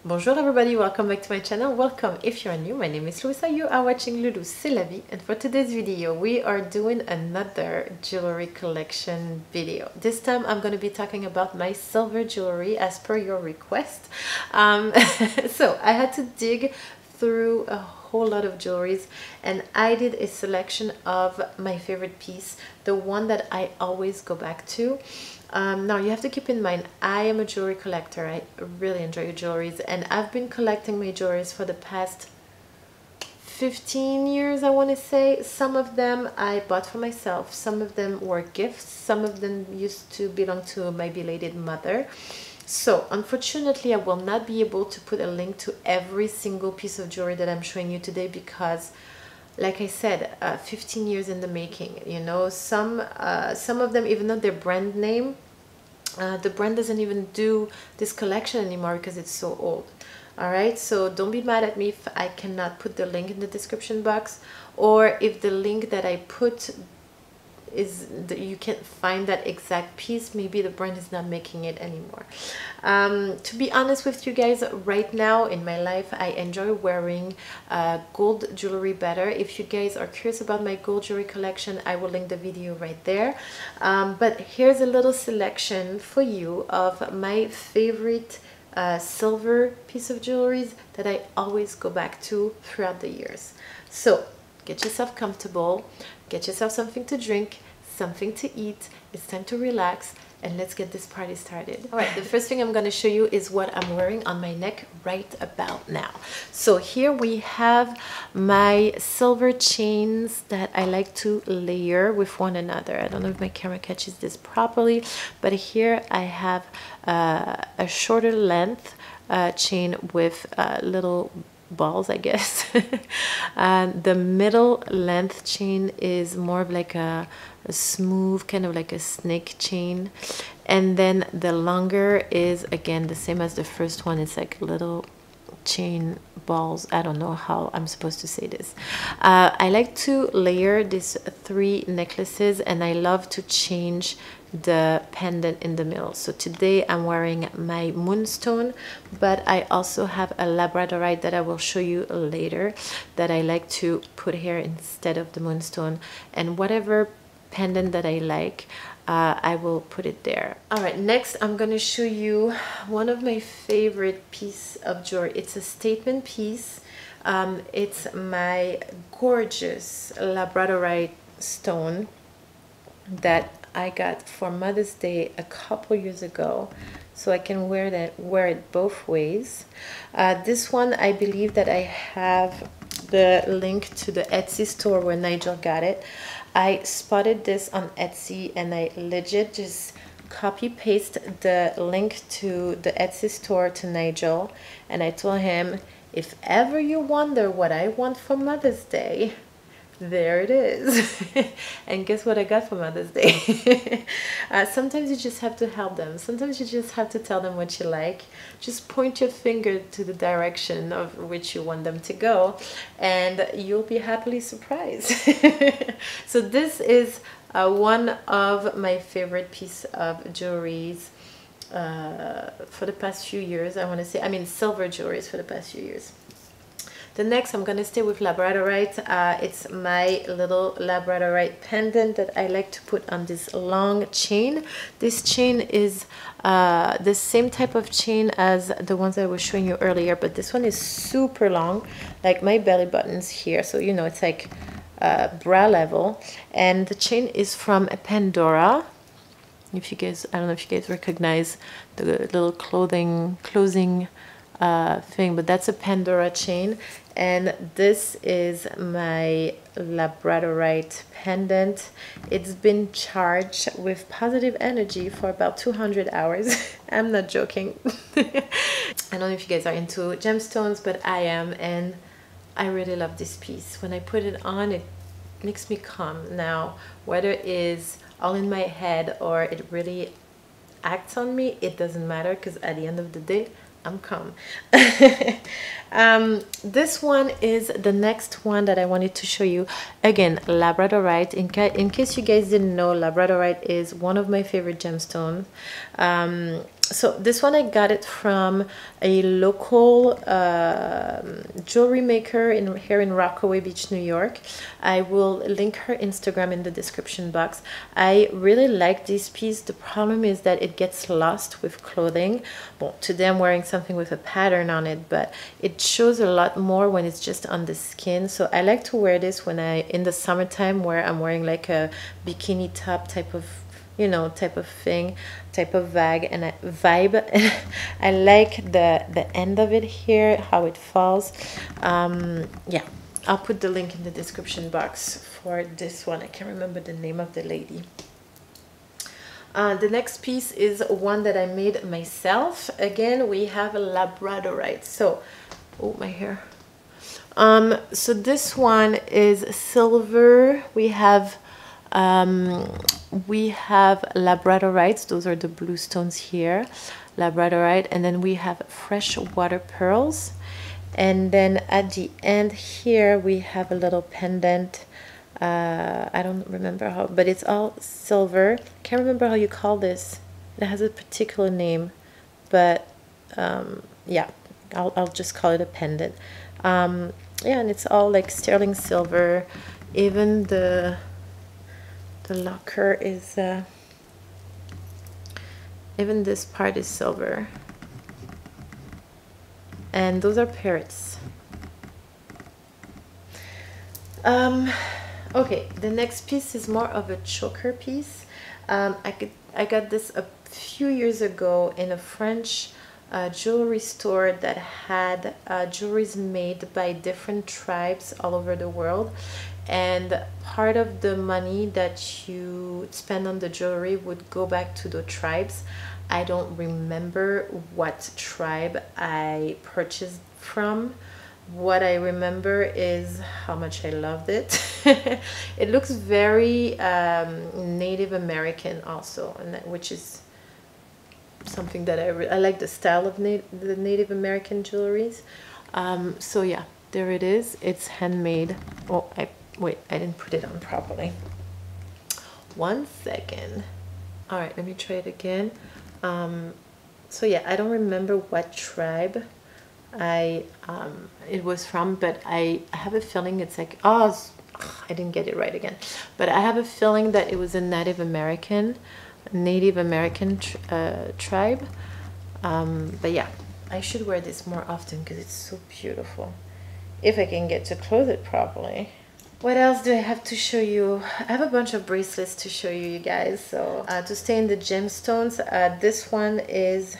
Bonjour everybody, welcome back to my channel. Welcome if you're new. My name is Louisa. You are watching Loulou C'est la vie, and for today's video we are doing another jewelry collection video. This time I'm going to be talking about my silver jewelry as per your request. So I had to dig through a whole lot of jewelries and I did a selection of my favorite piece, the one that I always go back to. Now you have to keep in mind, I am a jewelry collector. I really enjoy jewelries, and I've been collecting my jewelries for the past 15 years, I want to say. Some of them I bought for myself, some of them were gifts, some of them used to belong to my belated mother. So unfortunately I will not be able to put a link to every single piece of jewelry that I'm showing you today because, like I said, 15 years in the making. You know, some of them, even though they're brand name, the brand doesn't even do this collection anymore because it's so old. All right, so don't be mad at me if I cannot put the link in the description box, or if the link that I put is that you can't find that exact piece. Maybe the brand is not making it anymore. To be honest with you guys, right now in my life I enjoy wearing gold jewelry better. If you guys are curious about my gold jewelry collection, I will link the video right there. But here's a little selection for you of my favorite silver piece of jewelry that I always go back to throughout the years. So get yourself comfortable, get yourself something to drink, something to eat. It's time to relax and let's get this party started. All right, the first thing I'm going to show you is what I'm wearing on my neck right about now. So here we have my silver chains that I like to layer with one another. I don't know if my camera catches this properly, but here I have a shorter length chain with little balls, I guess. And the middle length chain is more of like a smooth, kind of like a snake chain, and then the longer is again the same as the first one. It's like little chain balls. I don't know how I'm supposed to say this. I like to layer these three necklaces, and I love to change the pendant in the middle. So today I'm wearing my moonstone, but I also have a labradorite that I will show you later that I like to put here instead of the moonstone, and whatever pendant that I like, I will put it there. All right, next I'm going to show you one of my favorite piece of jewelry. It's a statement piece. It's my gorgeous labradorite stone that I got for Mother's Day a couple years ago, so I can wear it both ways. This one, I believe that I have the link to the Etsy store where Nigel got it. I spotted this on Etsy and I legit just copy paste the link to the Etsy store to Nigel, and I told him, if ever you wonder what I want for Mother's Day, there it is. And guess what I got for Mother's Day? Sometimes you just have to help them. Sometimes you just have to tell them what you like. Just point your finger to the direction of which you want them to go, and you'll be happily surprised. So this is one of my favorite piece of jewelries for the past few years. I want to say, I mean silver jewelries for the past few years. The next, I'm going to stay with labradorite. It's my little labradorite pendant that I like to put on this long chain. This chain is the same type of chain as the ones I was showing you earlier, but this one is super long, like my belly button's here. So, you know, it's like bra level. And the chain is from Pandora. If you guys, I don't know if you guys recognize the little closing thing, but that's a Pandora chain. And this is my labradorite pendant. It's been charged with positive energy for about 200 hours. I'm not joking. I don't know if you guys are into gemstones, but I am, and I really love this piece. When I put it on, it makes me calm. Now, whether it is all in my head or it really acts on me, it doesn't matter, because at the end of the day, I'm calm. This one is the next one that I wanted to show you. Again, Labradorite. In case you guys didn't know, Labradorite is one of my favorite gemstones. So this one I got it from a local jewelry maker here in Rockaway Beach, New York. I will link her Instagram in the description box. I really like this piece. The problem is that it gets lost with clothing. Well, today I'm wearing something with a pattern on it, but it shows a lot more when it's just on the skin. So I like to wear this when in the summertime, where I'm wearing like a bikini top type of, you know, type of thing, type of vibe. I like the end of it here, how it falls. Yeah, I'll put the link in the description box for this one. I can't remember the name of the lady. The next piece is one that I made myself. Again, we have a Labradorite. So, oh, my hair. So this one is silver. We have Labradorites. Those are the blue stones here, Labradorite, and then we have fresh water pearls, and then at the end here we have a little pendant. I don't remember how, but it's all silver. Can't remember how you call this. It has a particular name, but yeah, I'll just call it a pendant. Yeah, and it's all like sterling silver. Even the locker is even this part is silver, and those are parrots. Okay, the next piece is more of a choker piece. I got this a few years ago in a French jewelry store that had jewelries made by different tribes all over the world, and part of the money that you spend on the jewelry would go back to the tribes. I don't remember what tribe I purchased from. What I remember is how much I loved it. It looks very Native American also, and which is something that I like, the style of the Native American jewelries. So yeah, there it is. It's handmade. Oh, wait, I didn't put it on properly. One second. All right, let me try it again. So yeah, I don't remember what tribe it was from, but I have a feeling it's like, oh, I didn't get it right again, but I have a feeling that it was a Native American tribe. But yeah, I should wear this more often because it's so beautiful, if I can get to close it properly. What else do I have to show you? I have a bunch of bracelets to show you guys. So to stay in the gemstones, this one is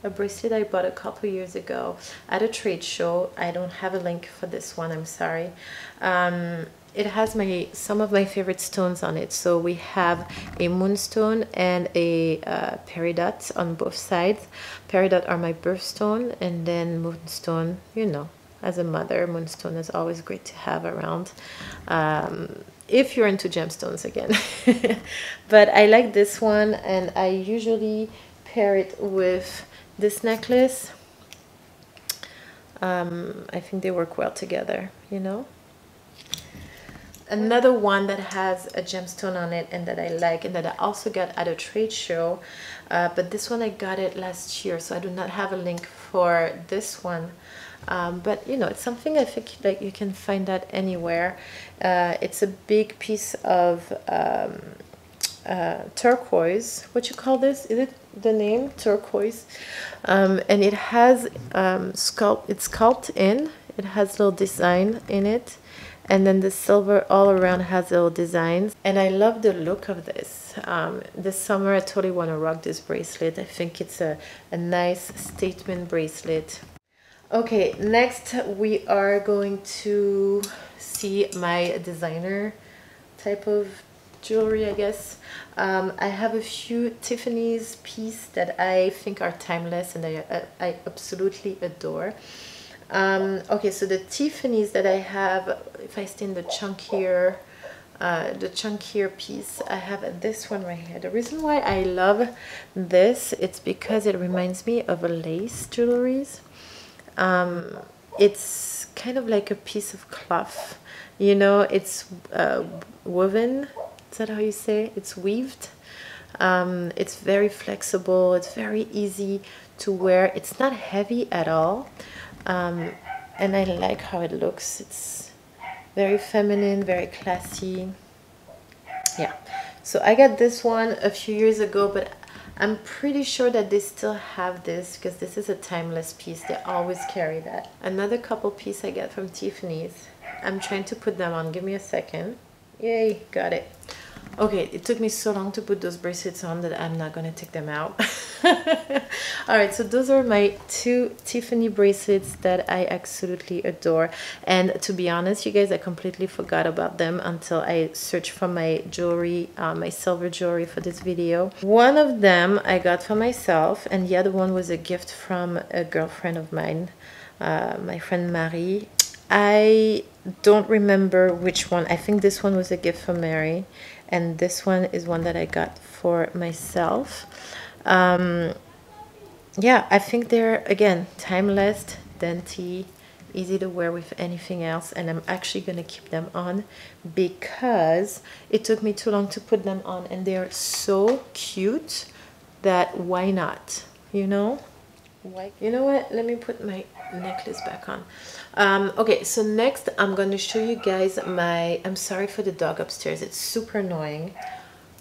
a bracelet I bought a couple years ago at a trade show. I don't have a link for this one, I'm sorry. It has some of my favorite stones on it. So we have a moonstone and a peridot on both sides. Peridot are my birthstone, and then moonstone, you know, as a mother, moonstone is always great to have around. If you're into gemstones again. But I like this one, and I usually pair it with this necklace. I think they work well together, you know. Another one that has a gemstone on it and that I like, and that I also got at a trade show, but this one I got it last year, so I do not have a link for this one. But you know, it's something I think like you can find that anywhere. It's a big piece of turquoise. What you call this? Is it the name turquoise? And it has it's sculpted in. It has a little design in it, and then the silver all around has little designs. And I love the look of this. This summer I totally want to rock this bracelet. I think it's a nice statement bracelet. Okay, next we are going to see my designer type of jewelry, I guess. I have a few Tiffany's pieces that I think are timeless and I absolutely adore. Okay, so the Tiffany's that I have, if I stay in the chunkier piece, I have this one right here. The reason why I love this, it's because it reminds me of a lace jewelries. It's kind of like a piece of cloth, you know, it's woven. Is that how you say? It's weaved. It's very flexible, it's very easy to wear, it's not heavy at all, and I like how it looks. It's very feminine, very classy. Yeah, so I got this one a few years ago, but I'm pretty sure that they still have this because this is a timeless piece. They always carry that. Another couple piece I got from Tiffany's. I'm trying to put them on. Give me a second. Yay, got it. Okay, it took me so long to put those bracelets on that I'm not gonna take them out. All right, so those are my two Tiffany bracelets that I absolutely adore. And to be honest, you guys, I completely forgot about them until I searched for my jewelry, my silver jewelry for this video. One of them I got for myself, and the other one was a gift from a girlfriend of mine, my friend Marie. I don't remember which one. I think this one was a gift from Mary, and this one is one that I got for myself. Yeah, I think they're, again, timeless, dainty, easy to wear with anything else, and I'm actually gonna keep them on because it took me too long to put them on, and they are so cute that why not, you know? You know what, let me put my necklace back on. Okay, so next I'm going to show you guys my, I'm sorry for the dog upstairs, it's super annoying,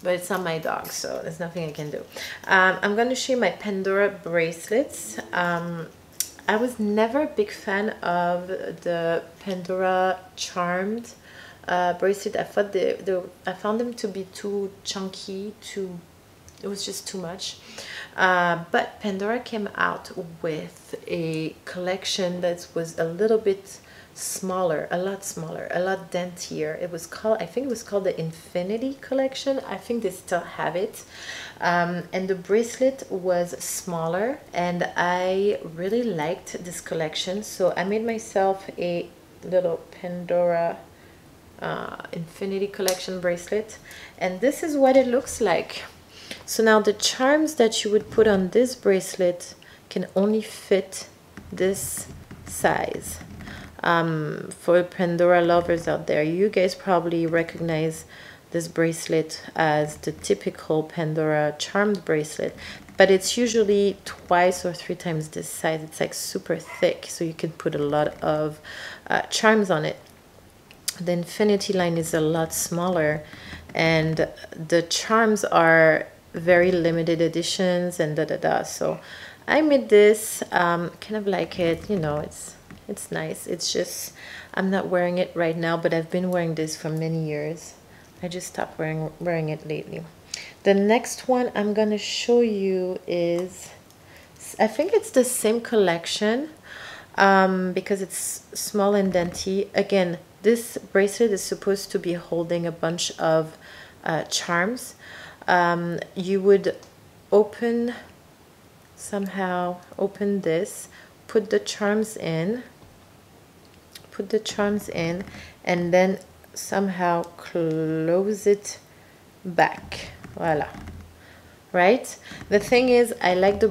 but it's not my dog, so there's nothing I can do. I'm going to show you my Pandora bracelets. I was never a big fan of the Pandora charmed bracelet. I thought I found them to be too chunky, it was just too much. But Pandora came out with a collection that was a little bit smaller, a lot daintier. It was called, I think it was called the Infinity collection. I think they still have it. And the bracelet was smaller, and I really liked this collection. So I made myself a little Pandora Infinity collection bracelet, and this is what it looks like. So now the charms that you would put on this bracelet can only fit this size. For Pandora lovers out there, you guys probably recognize this bracelet as the typical Pandora charmed bracelet, but it's usually twice or three times this size. It's like super thick, so you can put a lot of charms on it. The Infinity line is a lot smaller, and the charms are very limited editions and so I made this, kind of like it, you know, it's nice. It's just, I'm not wearing it right now, but I've been wearing this for many years. I just stopped wearing it lately. The next one I'm gonna show you is, I think it's the same collection, because it's small and dainty. Again, this bracelet is supposed to be holding a bunch of charms. You would somehow open this, put the charms in, and then somehow close it back. Voila. Right? The thing is, I like the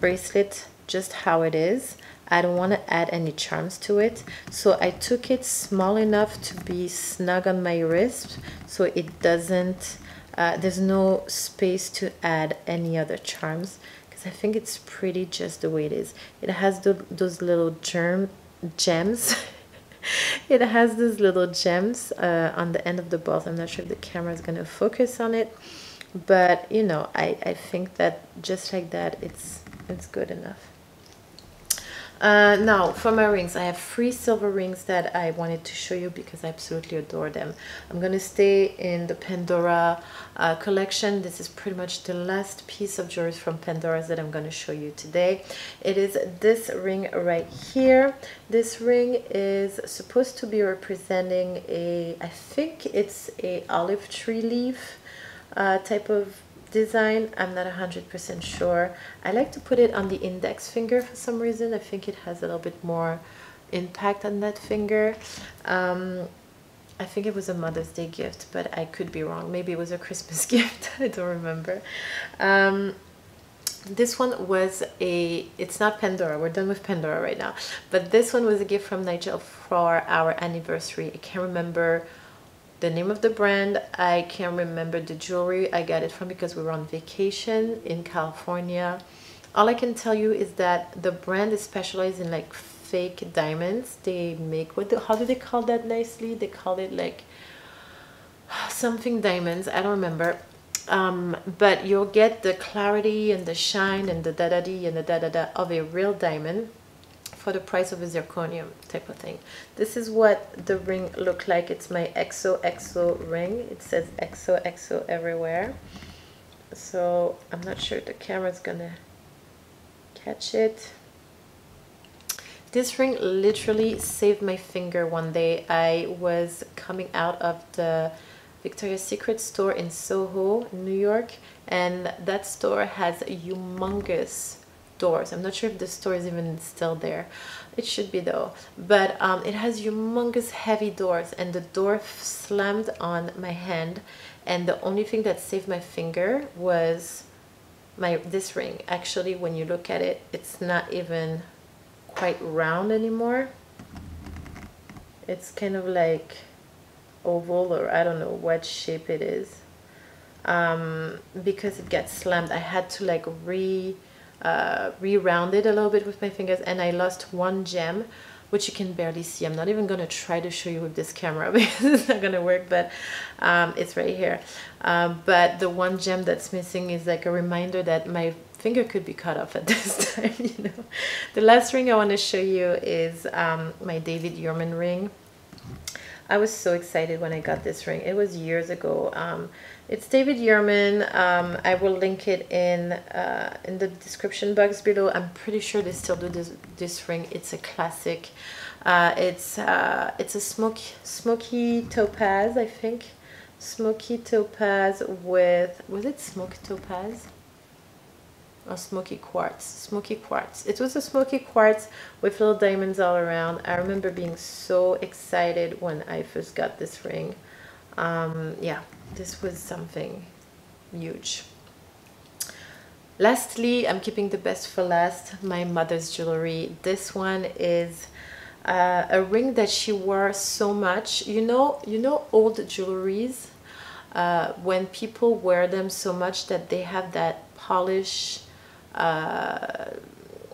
bracelet just how it is. I don't want to add any charms to it, so I took it small enough to be snug on my wrist, so it doesn't, there's no space to add any other charms, because I think it's pretty just the way it is. It has those little gems. It has those little gems on the end of the balls. I'm not sure if the camera is going to focus on it, but you know, I think that just like that, it's good enough. Now for my rings, I have 3 silver rings that I wanted to show you because I absolutely adore them. I'm gonna stay in the Pandora collection. This is pretty much the last piece of jewelry from Pandora that I'm gonna show you today. It is this ring right here. This ring is supposed to be representing I think it's a olive tree leaf type of design. I'm not 100% sure. I like to put it on the index finger for some reason. I think it has a little bit more impact on that finger. I think it was a Mother's Day gift, but I could be wrong. Maybe it was a Christmas gift. I don't remember. This one was it's not Pandora, we're done with Pandora right now, but this one was a gift from Nigel for our anniversary. I can't remember The name of the brand, I can't remember the jewelry I got it from because we were on vacation in California. All I can tell you is that the brand is specialized in like fake diamonds. They make, how do they call that nicely? They call it like something diamonds, I don't remember. But you'll get the clarity and the shine and the da-da-dee and the da-da-da of a real diamond for the price of a zirconium type of thing. This is what the ring looked like. It's my XOXO ring. It says XOXO everywhere. So I'm not sure the camera's gonna catch it. This ring literally saved my finger one day. I was coming out of the Victoria's Secret store in Soho, New York, and that store has humongous doors. I'm not sure if the store is even still there. It should be though. But it has humongous heavy doors, and the door slammed on my hand, and the only thing that saved my finger was this ring. Actually, when you look at it, it's not even quite round anymore. It's kind of like oval, or I don't know what shape it is, because it gets slammed. I had to like re-round it a little bit with my fingers, and I lost one gem, which you can barely see. I'm not even gonna try to show you with this camera because it's not gonna work, but it's right here. But the one gem that's missing is like a reminder that my finger could be cut off at this time, you know. The last ring I want to show you is my David Yurman ring. I was so excited when I got this ring. It was years ago. It's David Yurman. I will link it in the description box below. I'm pretty sure they still do this ring. It's a classic. It's a smoky topaz, I think. Smoky topaz with, was it smoky topaz? Or smoky quartz? Smoky quartz. It was a smoky quartz with little diamonds all around. I remember being so excited when I first got this ring. Yeah, this was something huge. Lastly, I'm keeping the best for last, my mother's jewelry. This one is a ring that she wore so much. You know old jewelries, when people wear them so much that they have that polish.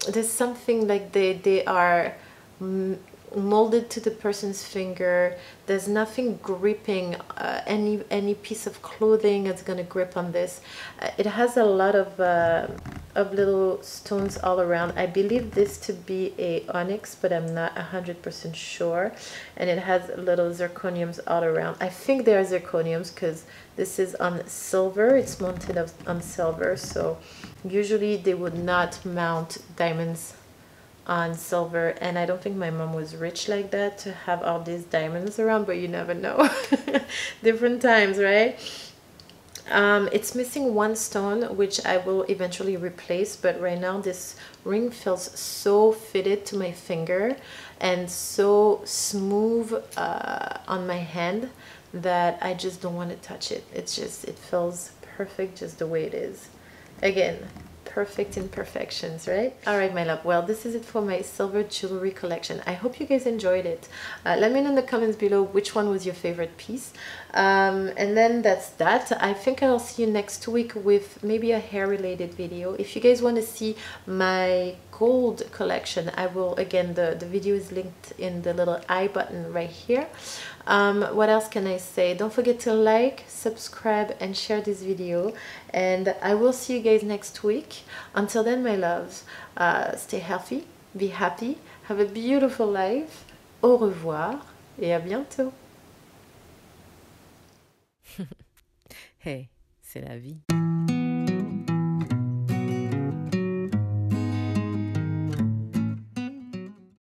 There's something like they are molded to the person's finger. There's nothing gripping, any piece of clothing that's gonna grip on this. It has a lot of little stones all around. I believe this to be a onyx, but I'm not 100% sure. And it has little zirconiums all around. I think they are zirconiums because this is on silver. It's mounted on silver, so usually they would not mount diamonds on silver, and I don't think my mom was rich like that to have all these diamonds around, but you never know. Different times, right? It's missing one stone, which I will eventually replace, but right now this ring feels so fitted to my finger and so smooth on my hand that I just don't want to touch it. It's just, it feels perfect just the way it is. Again, perfect imperfections, right? All right, my love. Well, this is it for my silver jewelry collection. I hope you guys enjoyed it. Let me know in the comments below which one was your favorite piece. And then that's that. I think I'll see you next week with maybe a hair related video. If you guys want to see my gold collection, I will, again, the video is linked in the little I button right here. What else can I say? Don't forget to like, subscribe, and share this video, and I will see you guys next week. Until then, my loves, stay healthy, be happy, have a beautiful life. Au revoir et à bientôt. Hey, c'est la vie.